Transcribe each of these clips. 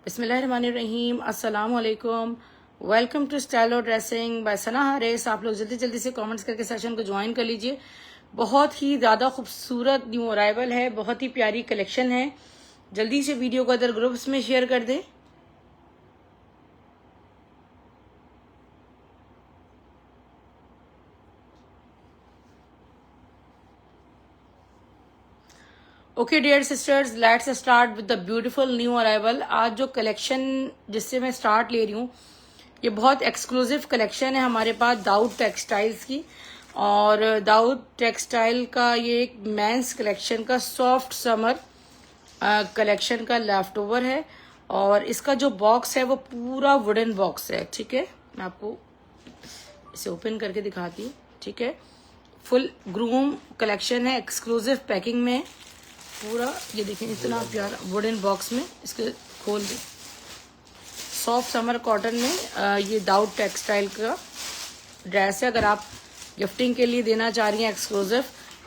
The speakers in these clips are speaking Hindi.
बिस्मिल्लाहिर्रहमानिर्रहीम, अस्सलाम वालेकुम। Welcome to Stylo dressing by Sana Haris. आप लोग जल्दी जल्दी से कमेंट्स करके सेशन को ज्वाइन कर लीजिए। बहुत ही ज़्यादा खूबसूरत न्यू अराइवल है, बहुत ही प्यारी कलेक्शन है। जल्दी से वीडियो को अदर ग्रुप्स में शेयर कर दें। Okay dear sisters, let's start with the beautiful new arrival. आज जो कलेक्शन जिससे मैं स्टार्ट ले रही हूँ, ये बहुत एक्सक्लूसिव कलेक्शन है हमारे पास दाऊद टेक्सटाइल्स की। और दाऊद टेक्सटाइल का ये एक मेंस कलेक्शन का सॉफ्ट समर कलेक्शन का लेफ्ट ओवर है। और इसका जो बॉक्स है वो पूरा वुडन बॉक्स है। ठीक है, मैं आपको इसे ओपन करके दिखाती हूँ। ठीक है, फुल ग्रूम कलेक्शन है, एक्सक्लूसिव पैकिंग में पूरा। ये देखें इतना प्यारा वुडन बॉक्स में, इसके खोल दे। सॉफ्ट समर कॉटन में ये दाऊद टेक्सटाइल का ड्रेस है। अगर आप गिफ्टिंग के लिए देना चाह रही हैं एक्सक्लूसिव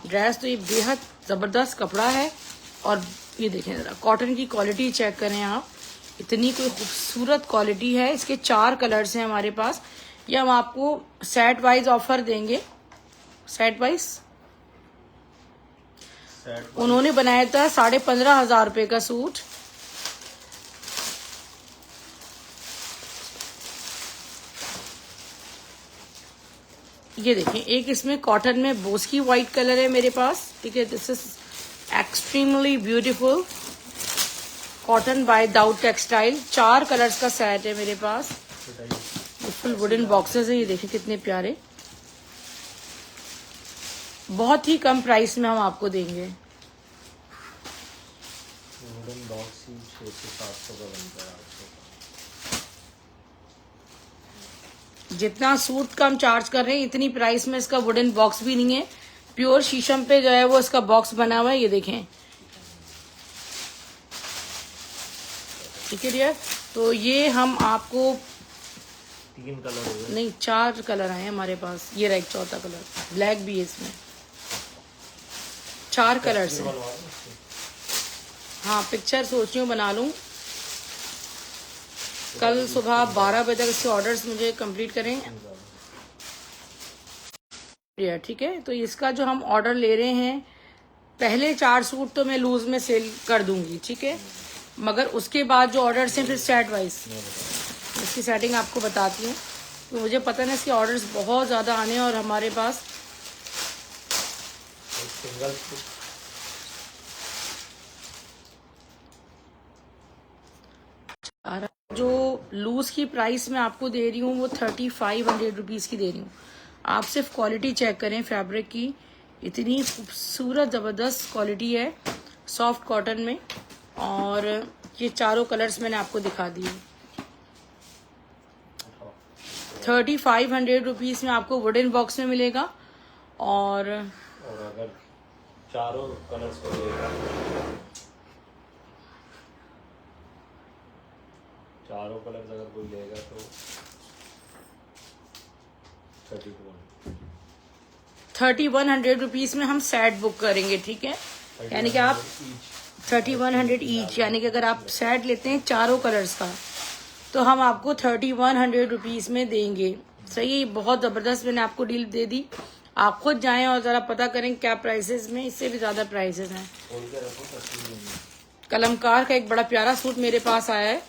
ड्रेस, तो ये बेहद ज़बरदस्त कपड़ा है। और ये देखें ज़रा कॉटन की क्वालिटी चेक करें आप, इतनी कोई खूबसूरत क्वालिटी है। इसके 4 कलर्स हैं हमारे पास। ये हम आपको सेट वाइज ऑफर देंगे। सेट वाइज उन्होंने बनाया था 15,500 रुपये का सूट। ये देखें, एक इसमें कॉटन में बोस्की व्हाइट कलर है मेरे पास। ठीक है, this is extremely beautiful cotton by Daud textile. 4 colours का सेट है मेरे पास। फुल वुडन बॉक्सेस है, ये देखें कितने प्यारे। बहुत ही कम प्राइस में हम आपको देंगे। वुडन बॉक्स ही 600 से 700 का बनता है। जितना सूट का हम चार्ज कर रहे हैं, इतनी प्राइस में इसका वुडन बॉक्स भी नहीं है। प्योर शीशम पे जो है वो इसका बॉक्स बना हुआ है, ये देखें। ठीक है डियर, तो ये हम आपको 3 कलर नहीं 4 कलर आए हमारे पास। ये रहा 4था कलर, ब्लैक भी है इसमें। 4 कलर्स हैं। हाँ, पिक्चर सोच रही हूँ बना लूँ। कल सुबह 12 बजे तक इसके ऑर्डर्स मुझे कंप्लीट करें। ठीक है, तो इसका जो हम ऑर्डर ले रहे हैं, पहले 4 सूट तो मैं लूज में सेल कर दूंगी। ठीक है, मगर उसके बाद जो ऑर्डर्स हैं फिर सेट वाइज इसकी सेटिंग आपको बताती हूँ। तो मुझे पता नहीं, इसके ऑर्डर्स बहुत ज़्यादा आने हैं और हमारे पास जो लूज की प्राइस मैं आपको दे रही हूँ वो 3500 रुपीज़ की दे रही हूँ। आप सिर्फ क्वालिटी चेक करें फैब्रिक की, इतनी खूबसूरत ज़बरदस्त क्वालिटी है सॉफ्ट कॉटन में। और ये 4 कलर्स मैंने आपको दिखा दिए। 3500 रुपीज़ में आपको वुडन बॉक्स में मिलेगा। और अगर चारों कलर्स को लेगा, चारों कलर्स अगर कोई लेगा तो 3100 रुपीज़ में हम सेट बुक करेंगे। ठीक है, यानी कि आप 3100 ईच, यानी कि अगर आप सेट लेते हैं 4 कलर्स का, तो हम आपको 3100 रुपीज़ में देंगे। सही है, बहुत ज़बरदस्त मैंने आपको डील दे दी। आप खुद जाएं और ज़रा पता करें क्या प्राइसेस में, इससे भी ज़्यादा प्राइसेस हैं। कलमकार का एक बड़ा प्यारा सूट मेरे पास आया है।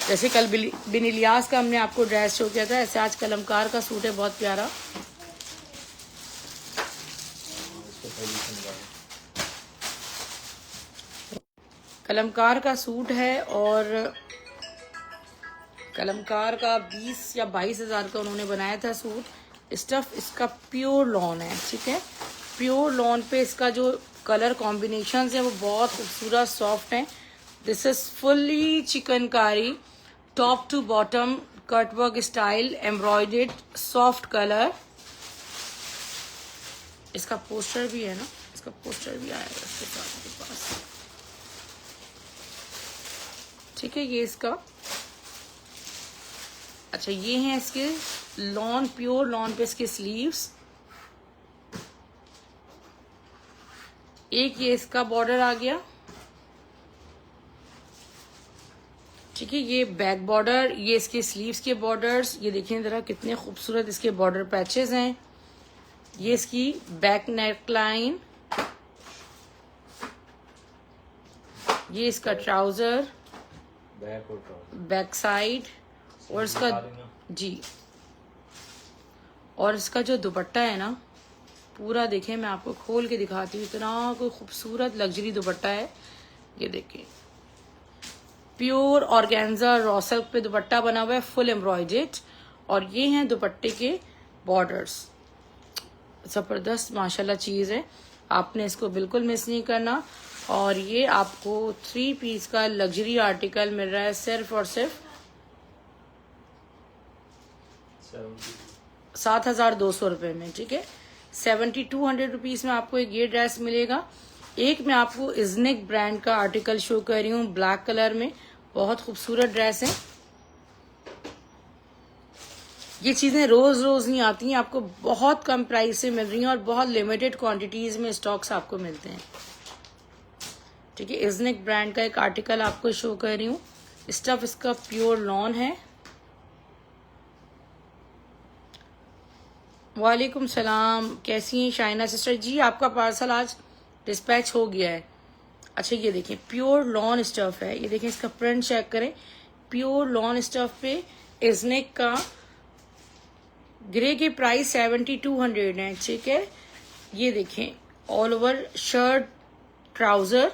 जैसे कल बिन इलियास का हमने आपको ड्रेस शो किया था, ऐसे आज कलमकार का सूट है बहुत प्यारा। कलमकार का सूट है और कलमकार का 20 या 22,000 का उन्होंने बनाया था सूट। स्टफ इसका प्योर लॉन है। ठीक है, प्योर लॉन पे इसका जो कलर कॉम्बिनेशन है वो बहुत खूबसूरत सॉफ्ट है। This is fully chikankari, top to bottom cutwork style, embroidered soft colour. इसका पोस्टर भी है ना, इसका पोस्टर भी आएगा इसके साथ के पास। ठीक है, ये इसका, अच्छा ये हैं इसके लॉन, प्योर लॉन पे इसके स्लीव्स। एक ये इसका बॉर्डर आ गया, ठीक है। ये बैक बॉर्डर, ये इसके स्लीव्स के बॉर्डर्स, ये देखिए जरा कितने खूबसूरत इसके बॉर्डर पैचेस हैं। ये इसकी बैक नेक लाइन, ये इसका ट्राउजर, बैक और ट्राउजर, बैक साइड, और इसका जी, और इसका जो दुपट्टा है ना पूरा देखें, मैं आपको खोल के दिखाती हूँ, इतना कोई खूबसूरत लग्जरी दुपट्टा है। ये देखिए प्योर ऑर्गेन्जा रॉ सिल्क पे दुपट्टा बना हुआ है, फुल एम्ब्रॉयडर्ड, और ये हैं दुपट्टे के बॉर्डर्स। जबरदस्त माशाल्लाह चीज है, आपने इसको बिल्कुल मिस नहीं करना। और ये आपको 3 पीस का लग्जरी आर्टिकल मिल रहा है सिर्फ और सिर्फ 7,200 रुपये में। ठीक है, 7,200 रुपीज में आपको एक ये ड्रेस मिलेगा। एक मैं आपको इजनिक ब्रांड का आर्टिकल शो कर रही हूँ ब्लैक कलर में, बहुत खूबसूरत ड्रेस है। ये चीजें रोज रोज नहीं आती हैं, आपको बहुत कम प्राइस से मिल रही हैं और बहुत लिमिटेड क्वांटिटीज में स्टॉक्स आपको मिलते हैं। ठीक है, इजनिक ब्रांड का एक आर्टिकल आपको शो कर रही हूँ। स्टफ इसका प्योर लॉन है। वालेकुम सलाम, कैसी हैं शाइना सिस्टर जी? आपका पार्सल आज डिस्पैच हो गया है। अच्छा, ये देखिए प्योर लॉन स्टफ है, ये देखिए इसका प्रिंट चेक करें, प्योर लॉन स्टफ पे इजनिक का ग्रे की प्राइस 7,200 है। ठीक है, ये देखें ऑल ओवर शर्ट ट्राउजर।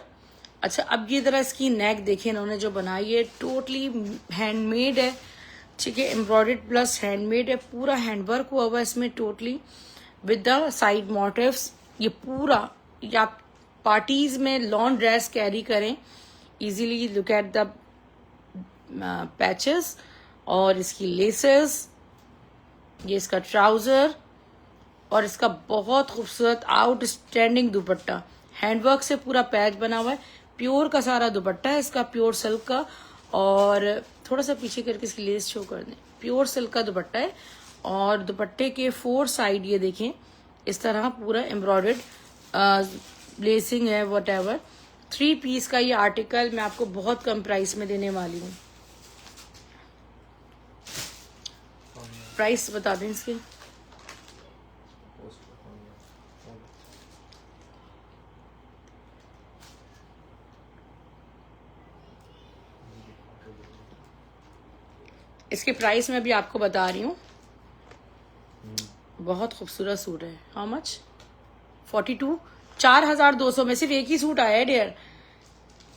अच्छा, अब ये जरा इसकी नेक देखें, इन्होंने जो बनाई है टोटली हैंडमेड है। ठीक है, एम्ब्रॉयडर्ड प्लस हैंडमेड है, पूरा हैंडवर्क हुआ हुआ है इसमें totally with the side motifs. ये पूरा या पार्टीज में लॉन ड्रेस कैरी करें easily. Look at the patches और इसकी लेसेस, ये इसका ट्राउजर और इसका बहुत खूबसूरत आउटस्टैंडिंग दुपट्टा, हैंडवर्क से पूरा पैच बना हुआ है। प्योर का सारा दुपट्टा है इसका, प्योर सिल्क का, और थोड़ा सा पीछे करके इसकी लेस शो कर दें। प्योर सिल्क का दुपट्टा है और दुपट्टे के 4 साइड ये देखें इस तरह पूरा एम्ब्रॉयडर्ड लेसिंग है वट एवर। 3 पीस का ये आर्टिकल मैं आपको बहुत कम प्राइस में देने वाली हूँ। प्राइस बता दें इसके। इसके प्राइस मैं भी आपको बता रही हूँ। बहुत खूबसूरत सूट है। How much? 42, 4,200 में सिर्फ एक ही सूट आया है डियर।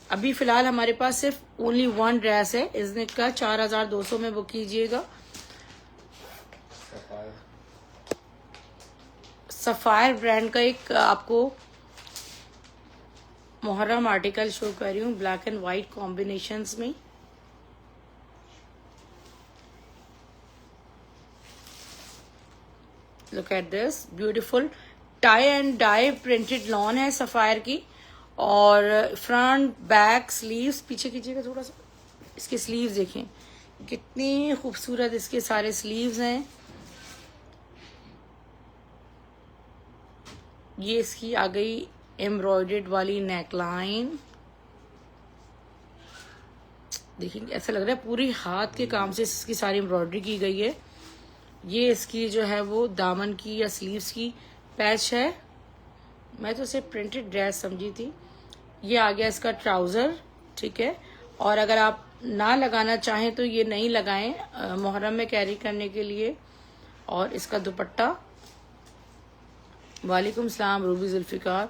अभी फिलहाल हमारे पास सिर्फ ओनली 1 ड्रेस है इजनिक का, 4,200 में बुक कीजिएगा। सफायर ब्रांड का एक आपको मुहर्रम आर्टिकल शो कर रही हूँ ब्लैक एंड व्हाइट कॉम्बिनेशंस में। Look at this beautiful tie and dye printed lawn है सफायर की, और फ्रंट बैक स्लीव्स, पीछे कीजिएगा थोड़ा सा, इसके स्लीव्स देखें कितनी खूबसूरत इसके सारे स्लीव्स हैं। ये इसकी आ गई एम्ब्रॉयडर्ड वाली नेकलाइन, देखिए ऐसा लग रहा है पूरी हाथ के काम से इसकी सारी एम्ब्रॉयडरी की गई है। ये इसकी जो है वो दामन की या स्लीव्स की पैच है, मैं तो इसे प्रिंटेड ड्रेस समझी थी। ये आ गया इसका ट्राउजर। ठीक है, और अगर आप ना लगाना चाहें तो ये नहीं लगाएं मुहर्रम में कैरी करने के लिए। और इसका दुपट्टा, वालेकुम सलाम Ruby Zulfiqar,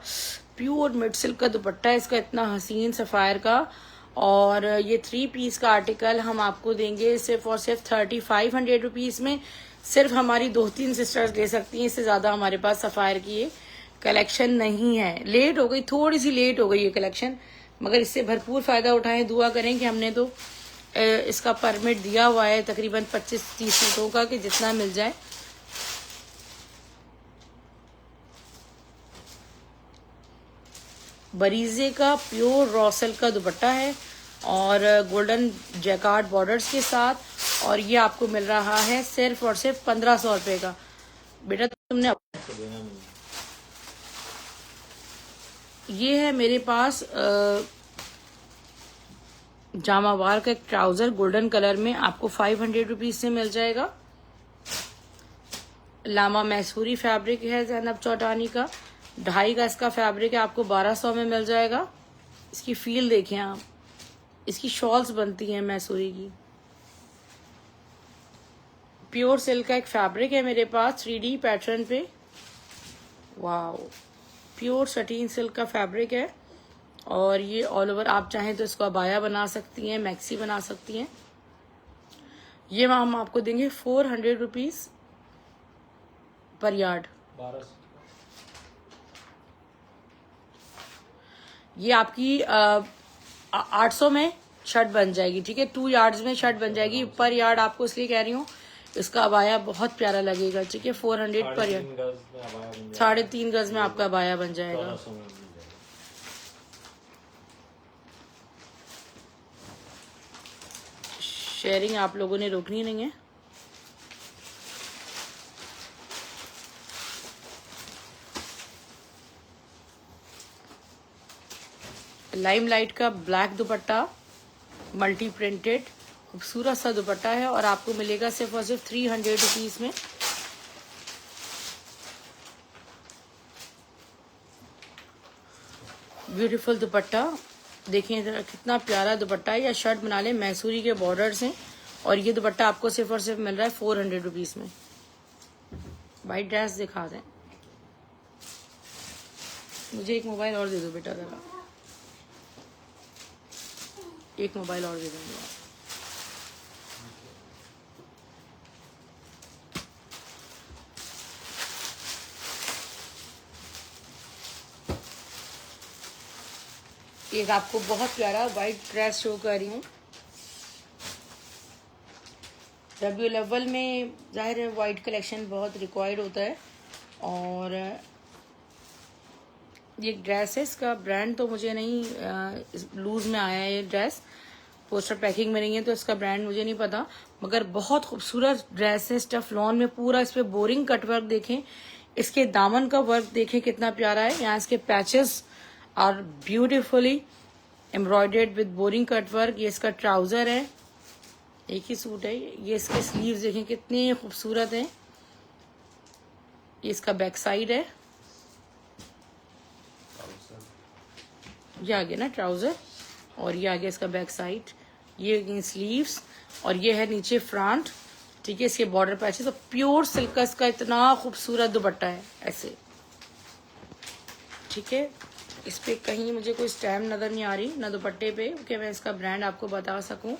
pure mid silk का दुपट्टा है इसका, इतना हसीन सफायर का। और ये 3 पीस का आर्टिकल हम आपको देंगे सिर्फ और सिर्फ 3,500 रुपीज में। सिर्फ हमारी 2-3 सिस्टर्स ले सकती हैं, इससे ज्यादा हमारे पास सफायर की ये कलेक्शन नहीं है। लेट हो गई, थोड़ी सी लेट हो गई ये कलेक्शन, मगर इससे भरपूर फायदा उठाएं। दुआ करें कि हमने तो इसका परमिट दिया हुआ है तकरीबन 25-30 सूटों का, कि जितना मिल जाए। बरीजे का प्योर रॉ सिल्क का दुपट्टा है और गोल्डन जैकार्ड बॉर्डर्स के साथ, और ये आपको मिल रहा है सिर्फ और सिर्फ 1,500 रुपए का। बेटा तुमने ये है मेरे पास जामावार का एक ट्राउजर गोल्डन कलर में आपको 500 रुपीज से मिल जाएगा। लामा मैसूरी फैब्रिक है ज़ैनब चौटानी का, 2.5 का इसका फैब्रिक है, आपको 1200 में मिल जाएगा। इसकी फील देखें आप, इसकी शॉल्स बनती हैं मैसूरी की। प्योर सिल्क का एक फैब्रिक है मेरे पास 3D पैटर्न पे, वाओ, प्योर सटीन सिल्क का फैब्रिक है। और ये ऑल ओवर आप चाहें तो इसको अबाया बना सकती हैं, मैक्सी बना सकती हैं। ये हम आपको देंगे 400 रुपीज पर यार्ड। 1200। ये आपकी 800 में शर्ट बन जाएगी, ठीक है, 2 यार्ड्स में शर्ट बन जाएगी। पर यार्ड आपको इसलिए कह रही हूँ, इसका अबाया बहुत प्यारा लगेगा, ठीक है। 400 पर यार्ड, 3.5 गज में आपका अबाया बन जाएगा। शेयरिंग आप लोगों ने रोकनी नहीं है। लाइमलाइट का ब्लैक दुपट्टा, मल्टी प्रिंटेड खूबसूरत सा दुपट्टा है और आपको मिलेगा सिर्फ और सिर्फ 300 रुपीज में। ब्यूटीफुल दुपट्टा देखिए जरा, कितना प्यारा दुपट्टा है। या शर्ट बना ले, मैसूरी के बॉर्डर्स हैं और ये दुपट्टा आपको सिर्फ और सिर्फ मिल रहा है 400 रुपीज में। वाइट ड्रेस दिखा दें, मुझे एक मोबाइल और दे दो बेटा, जरा एक मोबाइल और दे देंगे आप। एक आपको बहुत प्यारा वाइट ड्रेस शो कर रही हूँ। रबीउल अव्वल में जाहिर है वाइट कलेक्शन बहुत रिक्वायर्ड होता है। और ये ड्रेस है, इसका ब्रांड तो मुझे नहीं, लूज में आया है ये ड्रेस, पोस्टर पैकिंग में नहीं है तो इसका ब्रांड मुझे नहीं पता, मगर बहुत खूबसूरत ड्रेस है। स्टफ लॉन में पूरा इस पे बोरिंग कट वर्क देखें, इसके दामन का वर्क देखें कितना प्यारा है। यहाँ इसके patches are beautifully embroidered with boring cut work. ये इसका ट्राउजर है, एक ही सूट है। ये इसके स्लीव्स देखें कितने खूबसूरत हैं। ये इसका बैक साइड है, ये आगे ना ट्राउजर और ये आगे इसका बैक साइड, ये स्लीव्स और ये है नीचे फ्रंट, ठीक है। इसके बॉर्डर पैचेस, तो प्योर सिल्क का इसका इतना खूबसूरत दुपट्टा है ऐसे, ठीक है। इस पे कहीं मुझे कोई स्टैम्प नजर नहीं आ रही ना दुपट्टे पे कि मैं इसका ब्रांड आपको बता सकूं।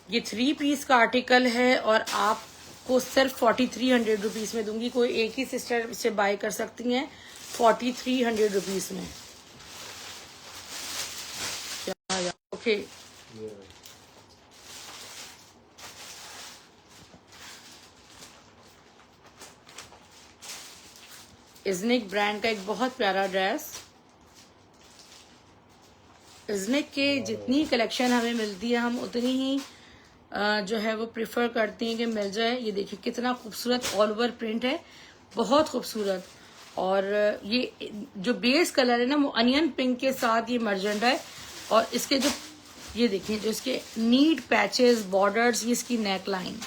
ये 3 पीस का आर्टिकल है और आपको सिर्फ 4300 रुपीज में दूंगी। कोई एक ही सिस्टर से बाय कर सकती हैं 4300 रुपीज में। ओके, इज़निक ब्रांड का एक बहुत प्यारा ड्रेस। इज़निक के जितनी कलेक्शन हमें मिलती है हम उतनी ही जो है वो प्रिफर करते हैं कि मिल जाए। ये देखिए कितना खूबसूरत ऑल ओवर प्रिंट है, बहुत खूबसूरत। और ये जो बेस कलर है ना वो अनियन पिंक के साथ ये मर्जेंट है। और इसके जो ये देखिए जो इसके नीट पैचेस बॉर्डर्स, ये इसकी नेक लाइन,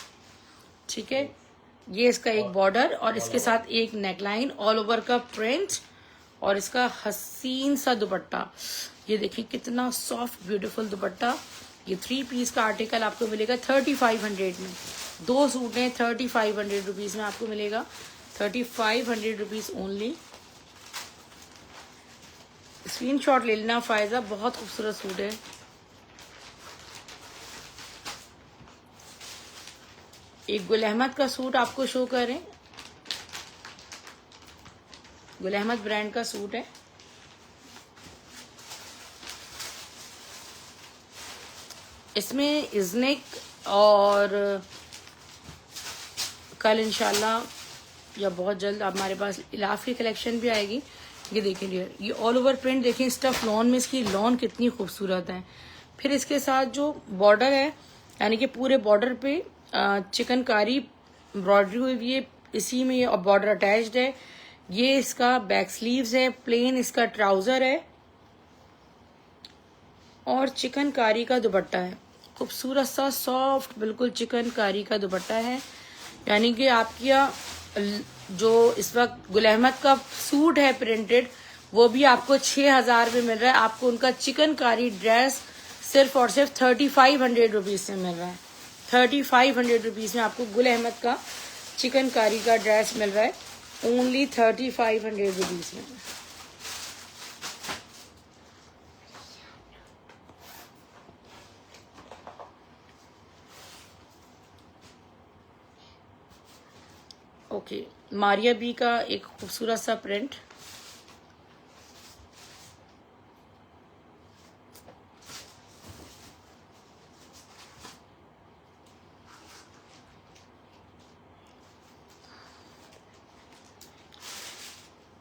ठीक है। ये इसका एक बॉर्डर और इसके साथ एक नेक लाइन, ऑल ओवर का प्रिंट और इसका हसीन सा दुपट्टा। ये देखिए कितना सॉफ्ट ब्यूटीफुल दुपट्टा। ये 3 पीस का आर्टिकल आपको मिलेगा 3500 में। 2 सूट हैं 3500 रुपीज में आपको मिलेगा, 3500 रुपीज ओनली। स्क्रीनशॉट ले लेना फायजा, बहुत खूबसूरत सूट है। एक गुल अहमद का सूट आपको शो करें, गुल अहमद ब्रांड का सूट है। इसमें इज़निक और कल इंशाल्लाह या बहुत जल्द हमारे पास इलाफ की कलेक्शन भी आएगी। ये देखें डियर, ये ऑल ओवर प्रिंट देखें, स्टफ लॉन में इसकी लॉन कितनी खूबसूरत है। फिर इसके साथ जो बॉर्डर है यानी कि पूरे बॉर्डर पे चिकनकारी एम्ब्रॉयडरी हुई है, इसी में ये बॉर्डर अटैच्ड है। ये इसका बैक स्लीव्स है, प्लेन इसका ट्राउजर है और चिकनकारी का दुपट्टा है, खूबसूरत सा सॉफ्ट बिल्कुल चिकनकारी का दुपट्टा है। यानी कि आपकी जो इस वक्त गुल अहमद का सूट है प्रिंटेड, वो भी आपको 6,000 में मिल रहा है। आपको उनका चिकनकारी ड्रेस सिर्फ और सिर्फ 3,500 रुपीज़ में मिल रहा है। 3,500 रुपीज़ में आपको गुल अहमद का चिकनकारी का ड्रेस मिल रहा है, ओनली 3,500 रुपीज़ में। ओके, मारिया बी का एक खूबसूरत सा प्रिंट।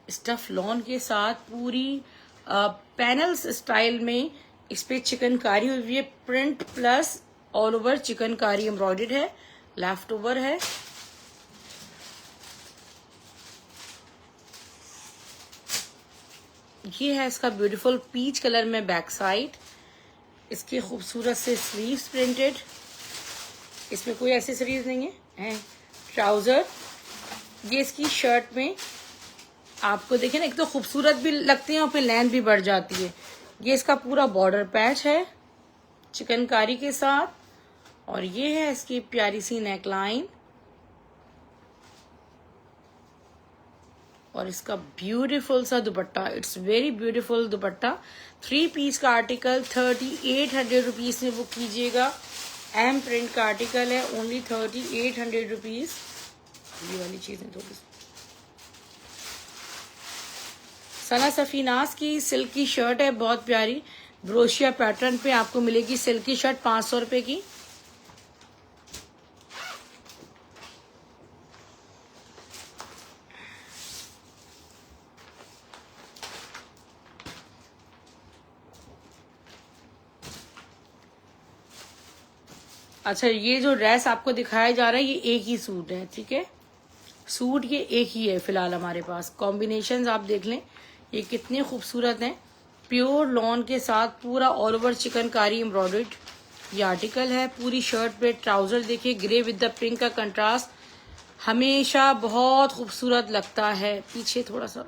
स्टफ लॉन के साथ पूरी पैनल्स स्टाइल में इस पे चिकनकारी हुई है। Print plus all over chikankari embroidered है, लेफ्ट ओवर है। ये है इसका ब्यूटीफुल पीच कलर में बैक साइड, इसके खूबसूरत से स्लीव्स प्रिंटेड, इसमें कोई एक्सेसरीज नहीं है। ट्राउजर, ये इसकी शर्ट में आपको देखिए ना, एक तो खूबसूरत भी लगती है और फिर लेंथ भी बढ़ जाती है। ये इसका पूरा बॉर्डर पैच है चिकनकारी के साथ, और ये है इसकी प्यारी सी नेक लाइन, और इसका ब्यूटीफुल सा dupatta. It's very beautiful dupatta. 3 piece का आर्टिकल 3,800 रुपीज में बुक कीजिएगा। एम प्रिंट का आर्टिकल है, ओनली 3,800 रुपीज। ये वाली चीजें थोड़ी सना सफीनास की सिल्क की शर्ट है, बहुत प्यारी ब्रोशिया पैटर्न पे आपको मिलेगी सिल्क की शर्ट 500 रुपए की। अच्छा, ये जो ड्रेस आपको दिखाया जा रहा है ये एक ही सूट है, ठीक है। सूट ये एक ही है फिलहाल हमारे पास। कॉम्बिनेशंस आप देख लें, ये कितने खूबसूरत हैं। प्योर लॉन के साथ पूरा ऑल ओवर चिकनकारी एम्ब्रॉयडर्ड ये आर्टिकल है। पूरी शर्ट पे ट्राउजर देखिए, ग्रे विद द पिंक का कंट्रास्ट हमेशा बहुत खूबसूरत लगता है। पीछे थोड़ा सा,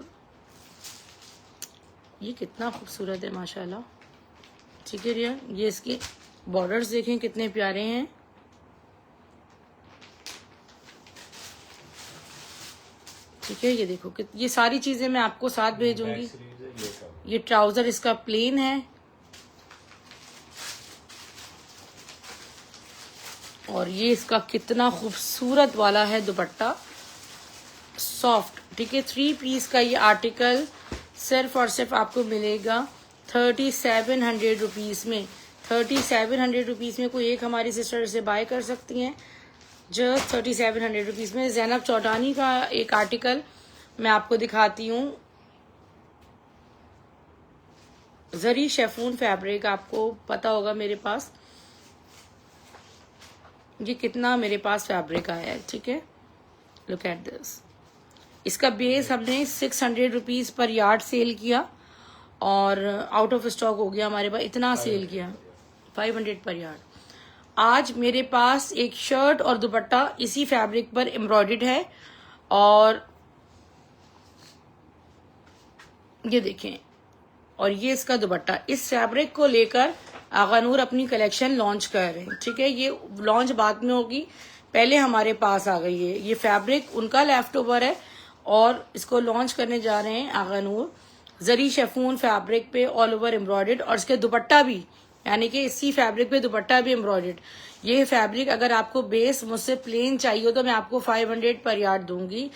ये कितना खूबसूरत है माशाल्लाह, ठीक है रिया। ये इसके बॉर्डर्स देखें कितने प्यारे हैं। ठीक है, ये देखो ये सारी चीजें मैं आपको साथ भेजूंगी। ये ट्राउजर इसका प्लेन है, और ये इसका कितना खूबसूरत वाला है दुपट्टा, सॉफ्ट, ठीक है। 3 पीस का ये आर्टिकल सिर्फ और सिर्फ आपको मिलेगा 3,700 रुपीज में। 3,700 रुपीज में कोई एक हमारी सिस्टर से बाय कर सकती हैं, जस्ट 3,700 रुपीज में। जैनब चौटानी का एक आर्टिकल मैं आपको दिखाती हूँ, जरी शेफून फैब्रिक, आपको पता होगा मेरे पास ये कितना मेरे पास फैब्रिक आया है, ठीक है। Look at this. इसका बेस हमने 600 रुपीज पर यार्ड सेल किया, और आउट ऑफ स्टॉक हो गया हमारे पास, इतना सेल किया 500 पर यार्ड। आज मेरे पास एक शर्ट और दुपट्टा इसी फैब्रिक पर एम्ब्रॉयडर्ड है, और ये देखें, और ये इसका दुपट्टा। इस फैब्रिक को लेकर आगा नूर अपनी कलेक्शन लॉन्च कर रहे हैं, ठीक है। ये लॉन्च बाद में होगी, पहले हमारे पास आ गई है। ये फैब्रिक उनका लेफ्ट ओवर है, और इसको लॉन्च करने जा रहे हैं आगा नूर। जरी शेफून फैब्रिक पे ऑल ओवर एम्ब्रॉयडर्ड, और इसके दुपट्टा भी, यानी कि इसी फैब्रिक पे दुपट्टा भी एम्ब्रॉयडर्ड। ये फैब्रिक अगर आपको बेस मुझसे प्लेन चाहिए हो तो मैं आपको 500 पर यार्ड दूंगी,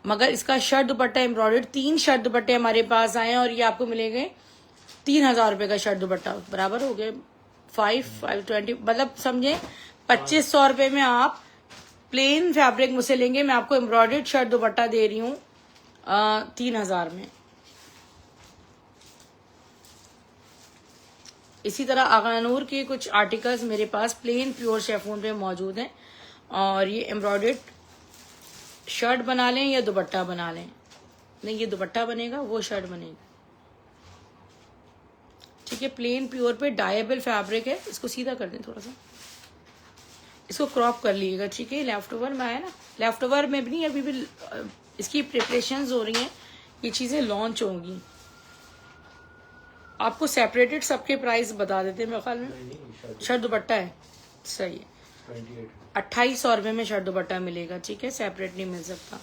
मगर इसका शर्ट दुपट्टा एम्ब्रॉयडर्ड, 3 शर्ट दुपट्टे हमारे पास आए हैं, और ये आपको मिलेंगे 3,000 रुपए का शर्ट दुपट्टा, बराबर हो गए 520, मतलब समझे 2,500 रुपए में आप प्लेन फैब्रिक मुझसे लेंगे, मैं आपको एम्ब्रॉयडर्ड शर्ट दुपट्टा दे रही हूँ 3,000 में। इसी तरह आगा नूर के कुछ आर्टिकल्स मेरे पास प्लेन प्योर शेफून पे मौजूद हैं, और ये एम्ब्रॉयडर्ड शर्ट बना लें या दुपट्टा बना लें, नहीं ये दुपट्टा बनेगा, वो शर्ट बनेगी, ठीक ठीक है, प्लेन प्योर पे डायबल फैब्रिक है। इसको सीधा कर दें थोड़ा सा, इसको क्रॉप कर लीजिएगा। ठीक है, लेफ्ट ओवर में आया ना, लेफ्ट ओवर में भी नहीं, अभी भी इसकी प्रिपरेशंस हो रही हैं, ये चीज़ें लॉन्च होंगी। आपको सेपरेटेड सबके प्राइस बता देते हैं मेरे ख्याल में। शर्ट दुपट्टा है, सही है, 2800 रुपये में शर्ट दुपट्टा मिलेगा। ठीक है, सेपरेट नहीं मिल सकता।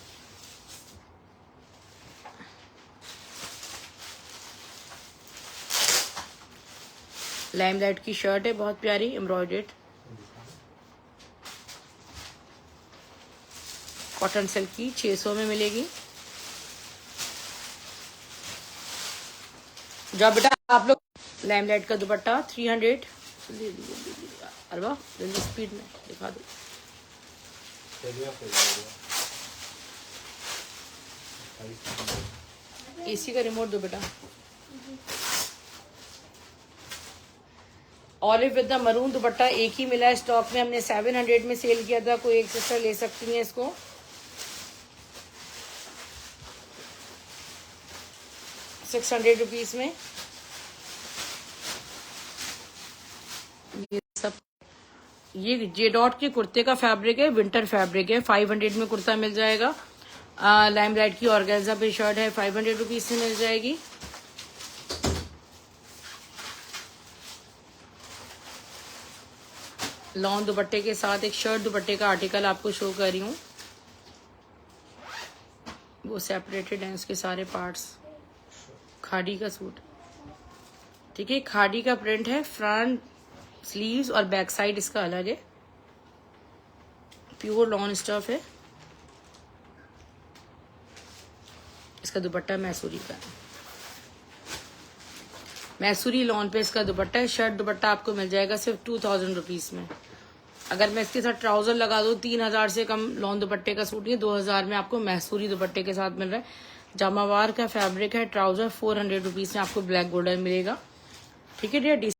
लाइमलाइट की शर्ट है, बहुत प्यारी एम्ब्रॉयडर्ड, कॉटन सिल्क की, 600 में मिलेगी। जब बेटा आप लोग लाइमलाइट का दुपट्टा 300, अरे वाह, जल्दी स्पीड में दिखा दो। एसी का रिमोट दो बेटा। ऑलिव विद द मरून दुपट्टा एक ही मिला है स्टॉक में, हमने 700 में सेल किया था, कोई एक सिस्टर ले सकती है इसको। ₹600 में ये सब। ये जे डॉट के कुर्ते का फैब्रिक है, विंटर फैब्रिक है, 500 में कुर्ता मिल जाएगा। लाइमलाइट की ऑर्गेन्जा पे शर्ट है, 500 रुपीज से मिल जाएगी। लॉन्ग दुपट्टे के साथ एक शर्ट दुपट्टे का आर्टिकल आपको शो कर रही हूँ, वो सेपरेटेड हैं उसके सारे पार्ट्स। खाड़ी का सूट, ठीक है, खाड़ी का प्रिंट है, फ्रंट स्लीव्स और बैक साइड इसका अलग है, प्योर लॉन स्टफ है। इसका दुपट्टा मैसूरी का है, मैसूरी लॉन पे इसका दुपट्टा है। शर्ट दुपट्टा आपको मिल जाएगा सिर्फ 2000 रुपीज में। अगर मैं इसके साथ ट्राउजर लगा दूँ, 3000 से कम लॉन दुपट्टे का सूट नहीं, 2000 में आपको मैसूरी दुपट्टे के साथ मिल रहा है। जामावार का फैब्रिक है, ट्राउजर 400 रुपीज में आपको ब्लैक गोल्डन मिलेगा। ठीक है डियर।